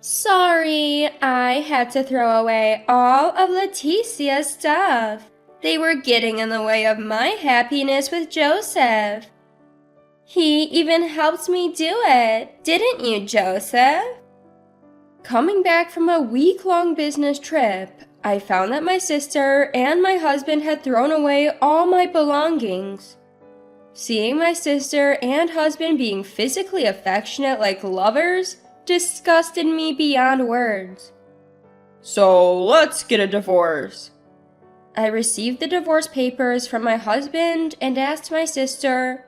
Sorry, I had to throw away all of Leticia's stuff. They were getting in the way of my happiness with Joseph. He even helped me do it, didn't you, Joseph? Coming back from a week-long business trip, I found that my sister and my husband had thrown away all my belongings. Seeing my sister and husband being physically affectionate like lovers disgusted me beyond words. So let's get a divorce. I received the divorce papers from my husband and asked my sister,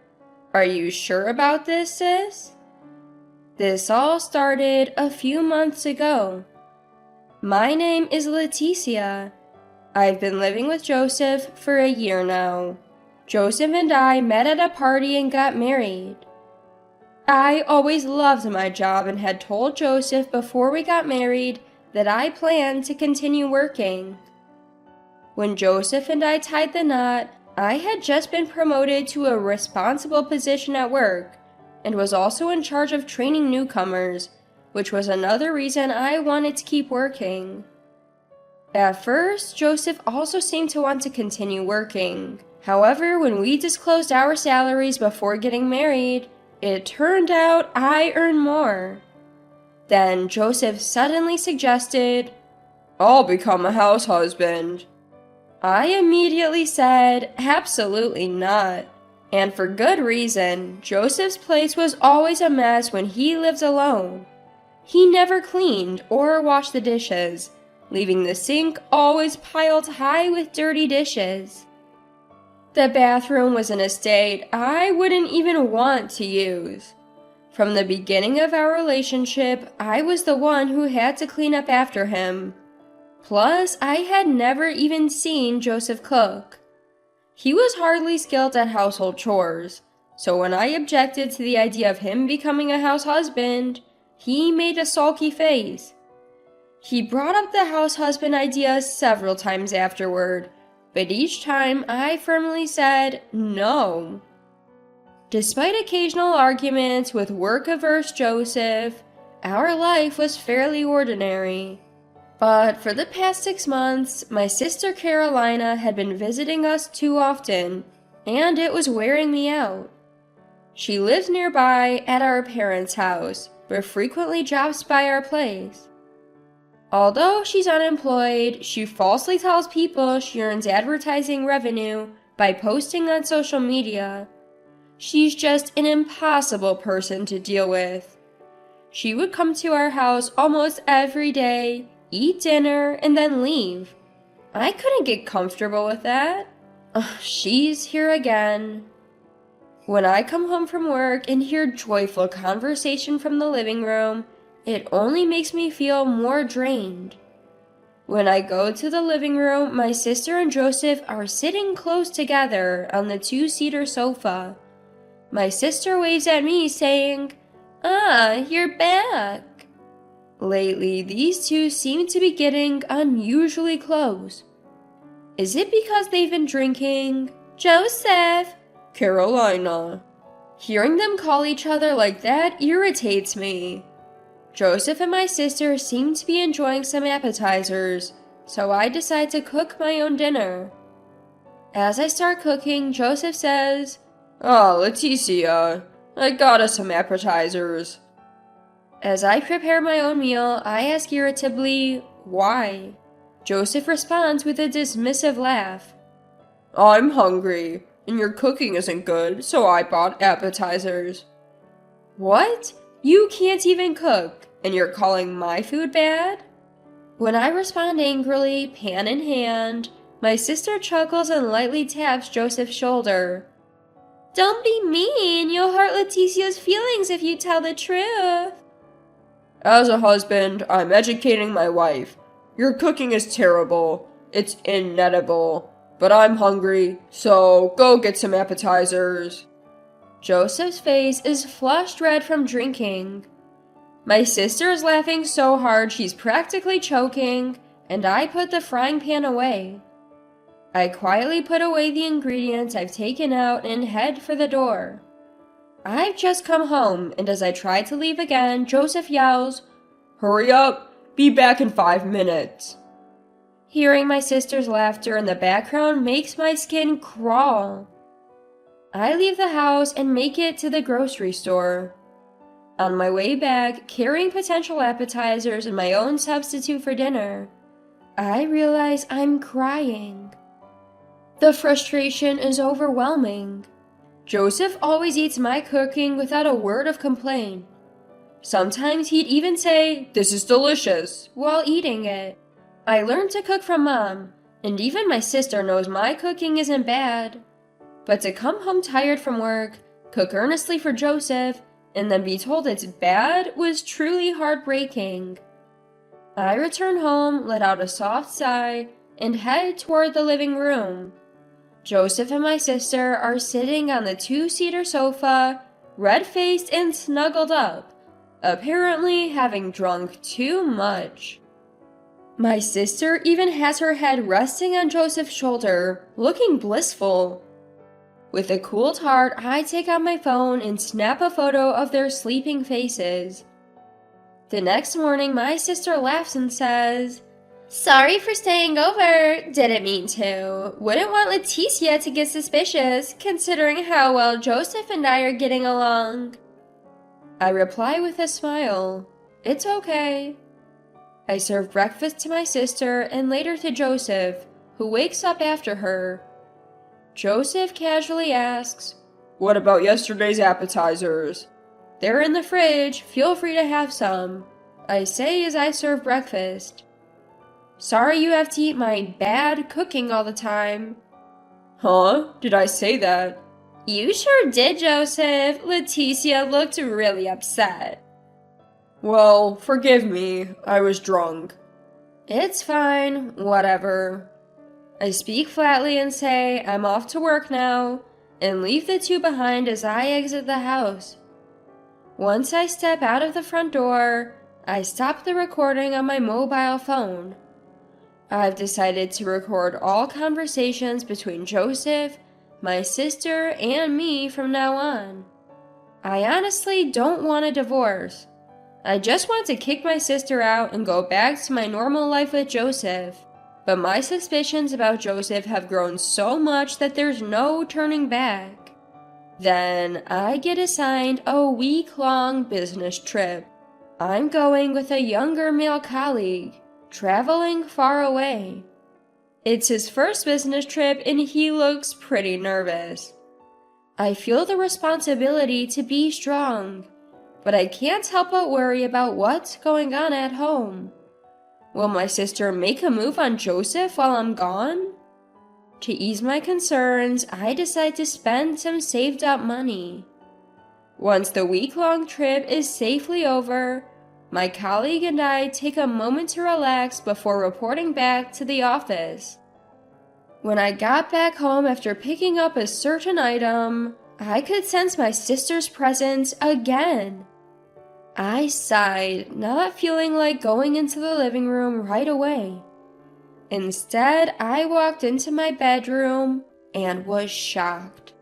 "Are you sure about this, sis?" This all started a few months ago. My name is Leticia. I've been living with Joseph for a year now. Joseph and I met at a party and got married. I always loved my job and had told Joseph before we got married that I planned to continue working. When Joseph and I tied the knot, I had just been promoted to a responsible position at work and was also in charge of training newcomers, which was another reason I wanted to keep working. At first, Joseph also seemed to want to continue working. However, when we disclosed our salaries before getting married, it turned out I earned more. Then Joseph suddenly suggested, "I'll become a house husband." I immediately said, absolutely not. And for good reason. Joseph's place was always a mess when he lived alone. He never cleaned or washed the dishes, leaving the sink always piled high with dirty dishes. The bathroom was in a state I wouldn't even want to use. From the beginning of our relationship, I was the one who had to clean up after him. Plus, I had never even seen Joseph cook. He was hardly skilled at household chores, so when I objected to the idea of him becoming a house husband, he made a sulky face. He brought up the house husband idea several times afterward, but each time I firmly said no. Despite occasional arguments with work-averse Joseph, our life was fairly ordinary. But for the past 6 months, my sister Carolina had been visiting us too often, and it was wearing me out. She lives nearby at our parents' house, but frequently drops by our place. Although she's unemployed, she falsely tells people she earns advertising revenue by posting on social media. She's just an impossible person to deal with. She would come to our house almost every day, eat dinner, and then leave. I couldn't get comfortable with that. She's here again. When I come home from work and hear joyful conversation from the living room, it only makes me feel more drained. When I go to the living room, my sister and Joseph are sitting close together on the 2-seater sofa. My sister waves at me saying, "Ah, you're back." Lately, these two seem to be getting unusually close. Is it because they've been drinking? Joseph! Carolina. Hearing them call each other like that irritates me. Joseph and my sister seem to be enjoying some appetizers, so I decide to cook my own dinner. As I start cooking, Joseph says, Leticia, I got us some appetizers." As I prepare my own meal, I ask irritably, why? Joseph responds with a dismissive laugh. "I'm hungry, and your cooking isn't good, so I bought appetizers." What? You can't even cook, and you're calling my food bad? When I respond angrily, pan in hand, my sister chuckles and lightly taps Joseph's shoulder. "Don't be mean, you'll hurt Leticia's feelings if you tell the truth." "As a husband, I'm educating my wife. Your cooking is terrible. It's inedible. But I'm hungry, so go get some appetizers." Joseph's face is flushed red from drinking. My sister is laughing so hard she's practically choking, and I put the frying pan away. I quietly put away the ingredients I've taken out and head for the door. I've just come home, and as I try to leave again, Joseph yells, Hurry up, be back in 5 minutes. Hearing my sister's laughter in the background makes my skin crawl. I leave the house and make it to the grocery store. On my way back, carrying potential appetizers and my own substitute for dinner, I realize I'm crying. The frustration is overwhelming. Joseph always eats my cooking without a word of complaint. Sometimes he'd even say, "This is delicious," while eating it. I learned to cook from Mom, and even my sister knows my cooking isn't bad. But to come home tired from work, cook earnestly for Joseph, and then be told it's bad was truly heartbreaking. I return home, let out a soft sigh, and head toward the living room. Joseph and my sister are sitting on the two-seater sofa, red-faced and snuggled up, apparently having drunk too much. My sister even has her head resting on Joseph's shoulder, looking blissful. With a cooled heart, I take out my phone and snap a photo of their sleeping faces. The next morning, my sister laughs and says, "Sorry for staying over. Didn't mean to. Wouldn't want Leticia to get suspicious, considering how well Joseph and I are getting along." I reply with a smile. It's okay. I serve breakfast to my sister and later to Joseph, who wakes up after her. Joseph casually asks, "What about yesterday's appetizers?" "They're in the fridge, feel free to have some," I say as I serve breakfast. "Sorry you have to eat my bad cooking all the time." Huh? Did I say that? "You sure did, Joseph. Leticia looked really upset." Well, forgive me, I was drunk. "It's fine, whatever." I speak flatly and say I'm off to work now, and leave the two behind as I exit the house. Once I step out of the front door, I stop the recording on my mobile phone. I've decided to record all conversations between Joseph, my sister, and me from now on. I honestly don't want a divorce. I just want to kick my sister out and go back to my normal life with Joseph. But my suspicions about Joseph have grown so much that there's no turning back. Then I get assigned a week-long business trip. I'm going with a younger male colleague, traveling far away. It's his first business trip and he looks pretty nervous. I feel the responsibility to be strong, but I can't help but worry about what's going on at home. Will my sister make a move on Joseph while I'm gone? To ease my concerns, I decide to spend some saved up money. Once the week-long trip is safely over, my colleague and I take a moment to relax before reporting back to the office. When I got back home after picking up a certain item, I could sense my sister's presence again. I sighed, not feeling like going into the living room right away. Instead, I walked into my bedroom and was shocked.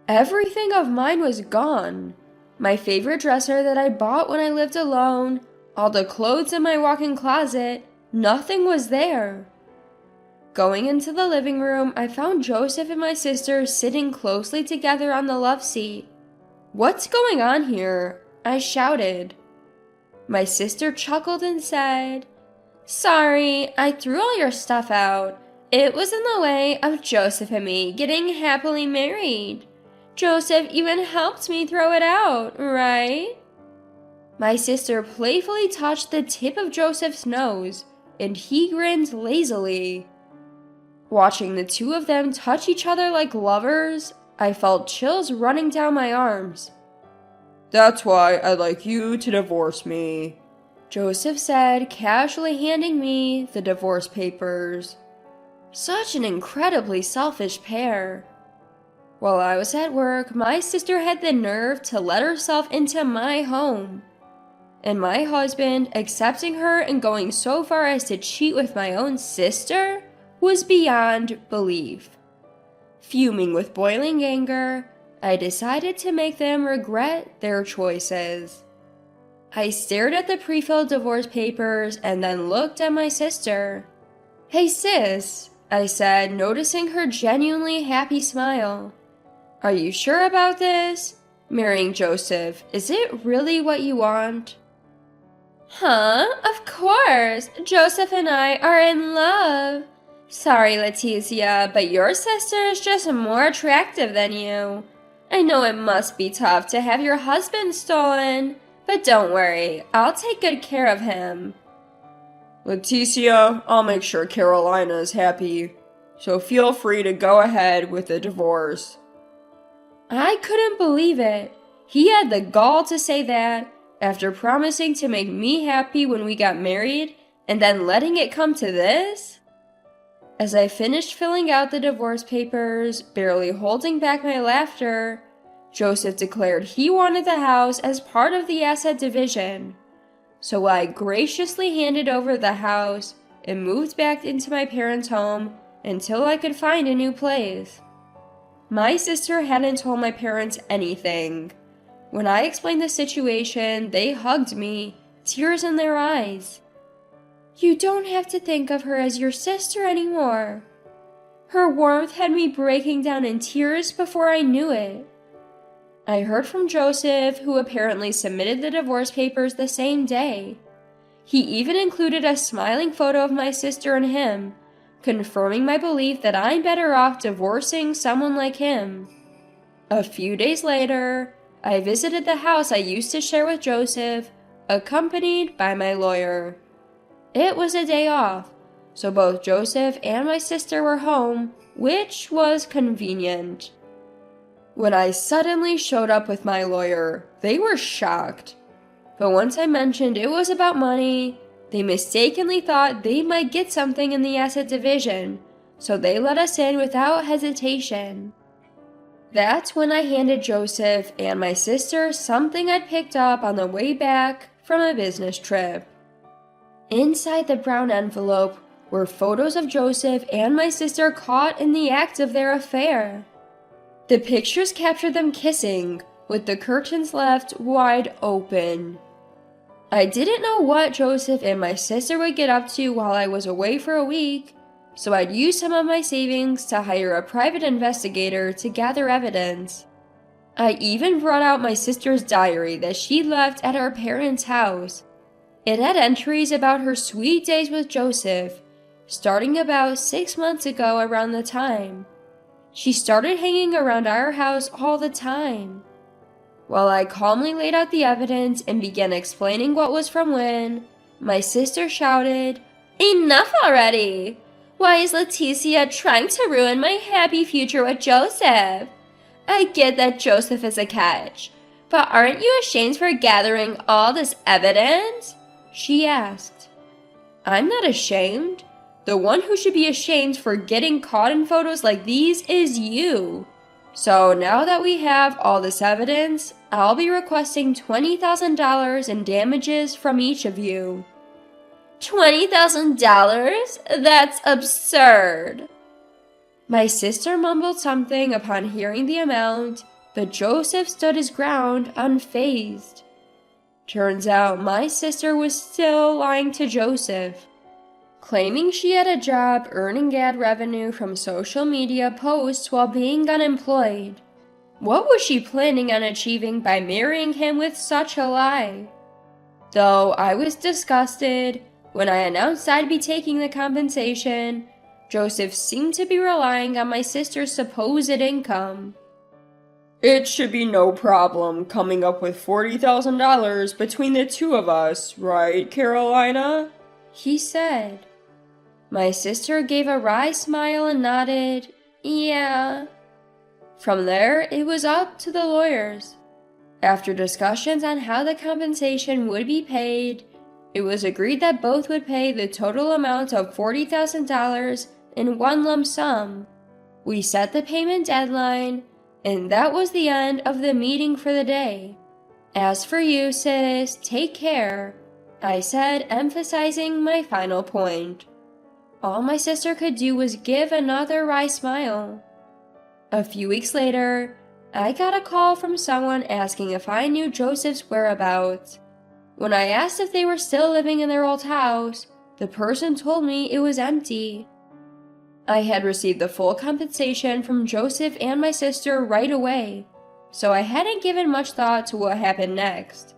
Everything of mine was gone. My favorite dresser that I bought when I lived alone, all the clothes in my walk-in closet, nothing was there. Going into the living room, I found Joseph and my sister sitting closely together on the love seat. "What's going on here?" I shouted. My sister chuckled and said, "Sorry, I threw all your stuff out. It was in the way of Joseph and me getting happily married. Joseph even helped me throw it out, right?" My sister playfully touched the tip of Joseph's nose, and he grinned lazily. Watching the two of them touch each other like lovers, I felt chills running down my arms. "That's why I'd like you to divorce me," Joseph said, casually handing me the divorce papers. Such an incredibly selfish pair. While I was at work, my sister had the nerve to let herself into my home. And my husband accepting her and going so far as to cheat with my own sister was beyond belief. Fuming with boiling anger, I decided to make them regret their choices. I stared at the pre-filled divorce papers and then looked at my sister. "Hey sis," I said, noticing her genuinely happy smile. "Are you sure about this? Marrying Joseph, is it really what you want?" "Huh? Of course! Joseph and I are in love. Sorry, Leticia, but your sister is just more attractive than you. I know it must be tough to have your husband stolen, but don't worry, I'll take good care of him." "Leticia, I'll make sure Carolina is happy, so feel free to go ahead with the divorce." I couldn't believe it. He had the gall to say that after promising to make me happy when we got married and then letting it come to this? As I finished filling out the divorce papers, barely holding back my laughter, Joseph declared he wanted the house as part of the asset division. So I graciously handed over the house and moved back into my parents' home until I could find a new place. My sister hadn't told my parents anything. When I explained the situation, they hugged me, tears in their eyes. "You don't have to think of her as your sister anymore." Her warmth had me breaking down in tears before I knew it. I heard from Joseph, who apparently submitted the divorce papers the same day. He even included a smiling photo of my sister and him, confirming my belief that I'm better off divorcing someone like him. A few days later, I visited the house I used to share with Joseph, accompanied by my lawyer. It was a day off, so both Joseph and my sister were home, which was convenient. When I suddenly showed up with my lawyer, they were shocked. But once I mentioned it was about money, they mistakenly thought they might get something in the asset division, so they let us in without hesitation. That's when I handed Joseph and my sister something I'd picked up on the way back from a business trip. Inside the brown envelope were photos of Joseph and my sister caught in the act of their affair. The pictures captured them kissing, with the curtains left wide open. I didn't know what Joseph and my sister would get up to while I was away for a week, so I'd use some of my savings to hire a private investigator to gather evidence. I even brought out my sister's diary that she left at our parents' house. It had entries about her sweet days with Joseph, starting about 6 months ago around the time. She started hanging around our house all the time. While I calmly laid out the evidence and began explaining what was from when, my sister shouted, "Enough already! Why is Leticia trying to ruin my happy future with Joseph? I get that Joseph is a catch, but aren't you ashamed for gathering all this evidence?" she asked. "I'm not ashamed. The one who should be ashamed for getting caught in photos like these is you. So now that we have all this evidence, I'll be requesting $20,000 in damages from each of you." $20,000? That's absurd. My sister mumbled something upon hearing the amount, but Joseph stood his ground unfazed. Turns out my sister was still lying to Joseph, claiming she had a job earning ad revenue from social media posts while being unemployed. What was she planning on achieving by marrying him with such a lie? Though I was disgusted, when I announced I'd be taking the compensation, Joseph seemed to be relying on my sister's supposed income. "It should be no problem coming up with $40,000 between the two of us, right, Carolina?" he said. My sister gave a wry smile and nodded, "Yeah." From there, it was up to the lawyers. After discussions on how the compensation would be paid, it was agreed that both would pay the total amount of $40,000 in one lump sum. We set the payment deadline, and that was the end of the meeting for the day. "As for you, sis, take care," I said, emphasizing my final point. All my sister could do was give another wry smile. A few weeks later, I got a call from someone asking if I knew Joseph's whereabouts. When I asked if they were still living in their old house, the person told me it was empty. I had received the full compensation from Joseph and my sister right away, so I hadn't given much thought to what happened next.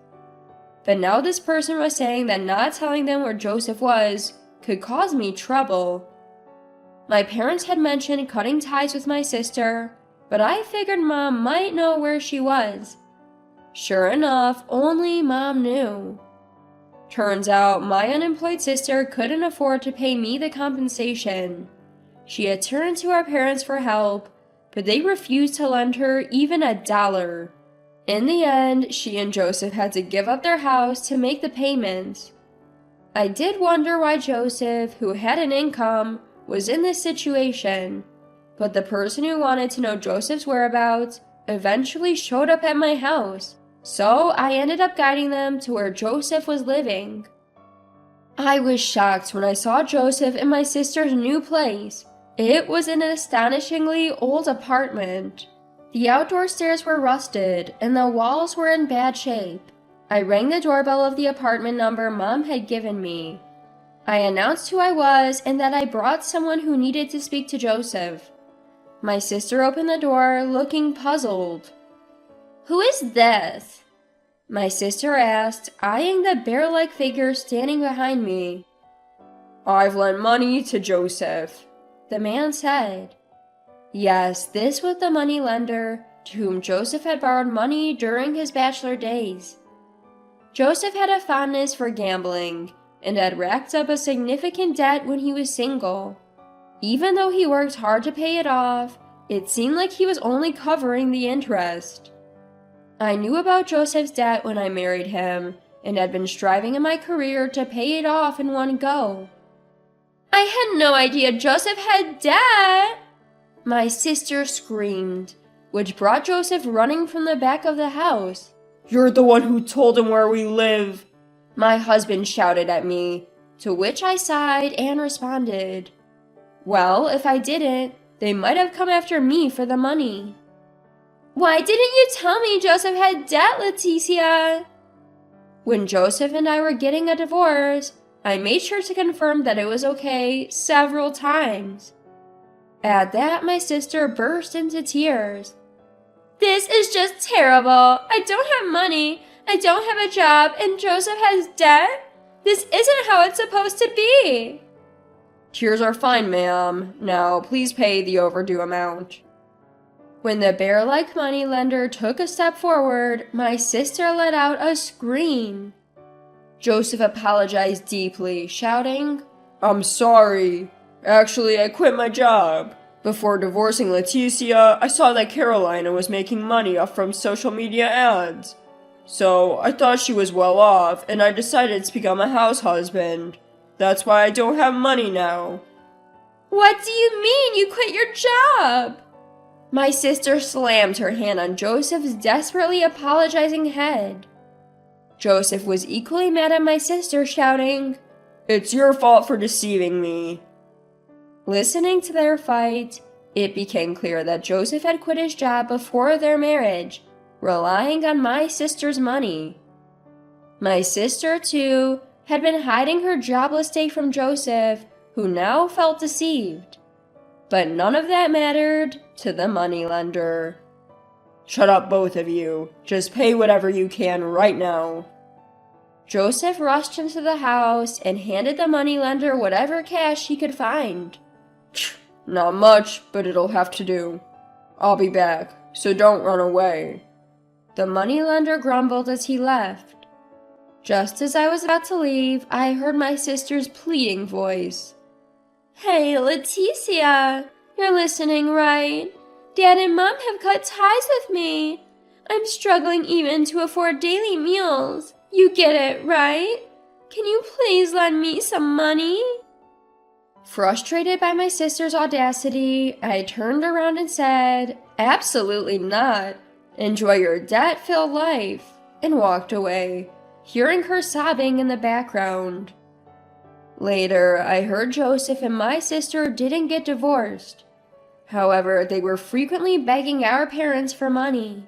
But now this person was saying that not telling them where Joseph was could cause me trouble. My parents had mentioned cutting ties with my sister, but I figured Mom might know where she was. Sure enough, only Mom knew. Turns out my unemployed sister couldn't afford to pay me the compensation. She had turned to our parents for help, but they refused to lend her even $1. In the end, she and Joseph had to give up their house to make the payment. I did wonder why Joseph, who had an income, was in this situation, but the person who wanted to know Joseph's whereabouts eventually showed up at my house, so I ended up guiding them to where Joseph was living. I was shocked when I saw Joseph in my sister's new place. It was an astonishingly old apartment. The outdoor stairs were rusted, and the walls were in bad shape. I rang the doorbell of the apartment number Mom had given me. I announced who I was and that I brought someone who needed to speak to Joseph. My sister opened the door, looking puzzled. "Who is this?" my sister asked, eyeing the bear-like figure standing behind me. "I've lent money to Joseph," the man said. Yes, this was the money lender to whom Joseph had borrowed money during his bachelor days. Joseph had a fondness for gambling and had racked up a significant debt when he was single. Even though he worked hard to pay it off, it seemed like he was only covering the interest. I knew about Joseph's debt when I married him and had been striving in my career to pay it off in one go. "I had no idea Joseph had debt!" my sister screamed, which brought Joseph running from the back of the house. "You're the one who told him where we live," my husband shouted at me, to which I sighed and responded, "Well, if I didn't, they might have come after me for the money." "Why didn't you tell me Joseph had debt, Leticia?" When Joseph and I were getting a divorce, I made sure to confirm that it was okay several times. At that, my sister burst into tears. "This is just terrible. I don't have money, I don't have a job, and Joseph has debt? This isn't how it's supposed to be." "Tears are fine, ma'am. Now, please pay the overdue amount." When the bear-like moneylender took a step forward, my sister let out a scream. Joseph apologized deeply, shouting, "I'm sorry. Actually, I quit my job. Before divorcing Leticia, I saw that Carolina was making money off from social media ads. So, I thought she was well off, and I decided to become a house husband. That's why I don't have money now." "What do you mean you quit your job?" My sister slammed her hand on Joseph's desperately apologizing head. Joseph was equally mad at my sister, shouting, "It's your fault for deceiving me." Listening to their fight, it became clear that Joseph had quit his job before their marriage, relying on my sister's money. My sister, too, had been hiding her jobless state from Joseph, who now felt deceived. But none of that mattered to the moneylender. "Shut up, both of you. Just pay whatever you can right now." Joseph rushed into the house and handed the moneylender whatever cash he could find. "Not much, but it'll have to do. I'll be back, so don't run away." The moneylender grumbled as he left. Just as I was about to leave, I heard my sister's pleading voice. "Hey, Leticia, you're listening, right? Dad and Mom have cut ties with me. I'm struggling even to afford daily meals. You get it, right? Can you please lend me some money?" Frustrated by my sister's audacity, I turned around and said, "Absolutely not. Enjoy your debt-filled life," and walked away, hearing her sobbing in the background. Later, I heard Joseph and my sister didn't get divorced. However, they were frequently begging our parents for money.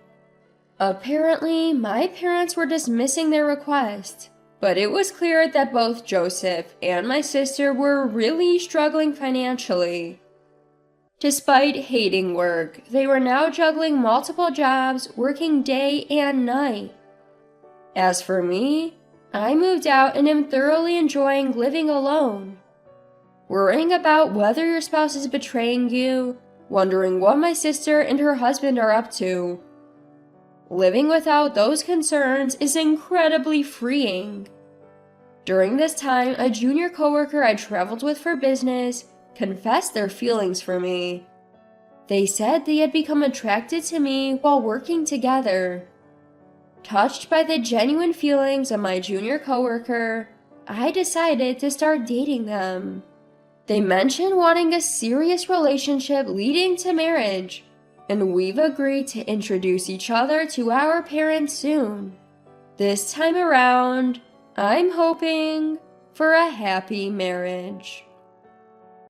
Apparently, my parents were dismissing their request, But it was clear that both Joseph and my sister were really struggling financially. Despite hating work, they were now juggling multiple jobs, working day and night. As for me, I moved out and am thoroughly enjoying living alone. Worrying about whether your spouse is betraying you, wondering what my sister and her husband are up to. Living without those concerns is incredibly freeing. During this time, a junior coworker I traveled with for business confessed their feelings for me. They said they had become attracted to me while working together. Touched by the genuine feelings of my junior coworker, I decided to start dating them. They mentioned wanting a serious relationship leading to marriage, and we've agreed to introduce each other to our parents soon. This time around, I'm hoping for a happy marriage.